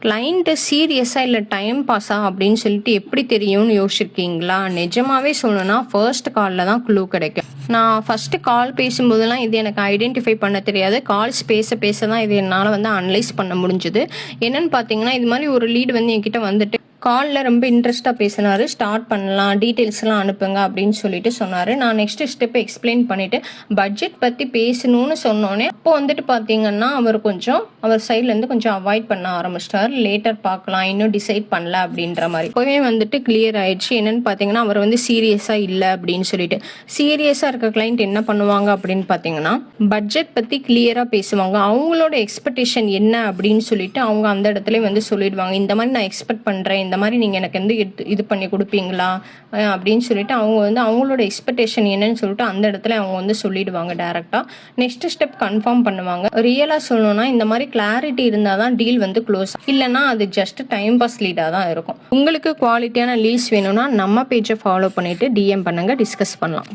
Client சீரியஸா இல்லை time பாஸா அப்படின்னு சொல்லிட்டு எப்படி தெரியும்னு யோசிச்சிருக்கீங்களா? நிஜமாவே சொல்லணும்னா ஃபர்ஸ்ட் காலில் தான் க்ளூ கிடைக்கும். நான் ஃபஸ்ட்டு கால் பேசும்போதெல்லாம் இது எனக்கு ஐடென்டிஃபை பண்ண தெரியாது. கால்ஸ் பேச பேச தான் இது என்னால் வந்து அனலைஸ் பண்ண முடிஞ்சுது. என்னன்னு பார்த்தீங்கன்னா, இது மாதிரி ஒரு லீடு வந்து என்கிட்ட வந்துட்டு காலில் ரொம்ப இன்ட்ரெஸ்ட்டாக பேசினார். ஸ்டார்ட் பண்ணலாம், டீட்டெயில்ஸ்லாம் அனுப்புங்க அப்படின்னு சொல்லிட்டு சொன்னார். நான் நெக்ஸ்ட் ஸ்டெப் எக்ஸ்பிளைன் பண்ணிவிட்டு பட்ஜெட் பற்றி பேசணும்னு சொன்னோன்னே அப்போ வந்துட்டு பார்த்தீங்கன்னா அவர் சைட்லேருந்து கொஞ்சம் அவாய்ட் பண்ண ஆரம்பிச்சிட்டார். லேட்டர் பார்க்கலாம், இன்னும் டிசைட் பண்ணல அப்படின்ற மாதிரி. இப்போவே வந்துட்டு கிளியர் ஆயிடுச்சு. என்னென்னு பார்த்தீங்கன்னா, அவர் வந்து சீரியஸாக இல்லை அப்படின்னு சொல்லிட்டு. சீரியஸாக இருக்க கிளைண்ட் என்ன பண்ணுவாங்க அப்படின்னு பார்த்தீங்கன்னா, பட்ஜெட் பற்றி கிளியராக பேசுவாங்க. அவங்களோட எக்ஸ்பெக்டேஷன் என்ன அப்படின்னு சொல்லிட்டு அவங்க அந்த இடத்துல வந்து சொல்லிடுவாங்க. இந்த மாதிரி நான் எக்ஸ்பெக்ட் பண்ணுறேன், இந்த மாதிரி நீங்கள் எனக்கு வந்து இது பண்ணி கொடுப்பீங்களா அப்படின்னு சொல்லிட்டு அவங்க வந்து அவங்களோட எக்ஸ்பெக்டேஷன் என்னன்னு சொல்லிட்டு அந்த இடத்துல அவங்க வந்து சொல்லிடுவாங்க டேரெக்டாக. நெக்ஸ்ட் ஸ்டெப் கன்ஃபார்ம் பண்ணுவாங்க. ரியலாக சொல்லணும்னா இந்த மாதிரி கிளாரிட்டி இருந்தால் தான் டீல் வந்து க்ளோஸ், இல்லைன்னா அது ஜஸ்ட் டைம் பாஸ் லீடாக தான் இருக்கும். உங்களுக்கு குவாலிட்டியான லீட்ஸ் வேணும்னா நம்ம பேஜை ஃபாலோ பண்ணிவிட்டு டிஎம் பண்ணுங்கள், டிஸ்கஸ் பண்ணலாம்.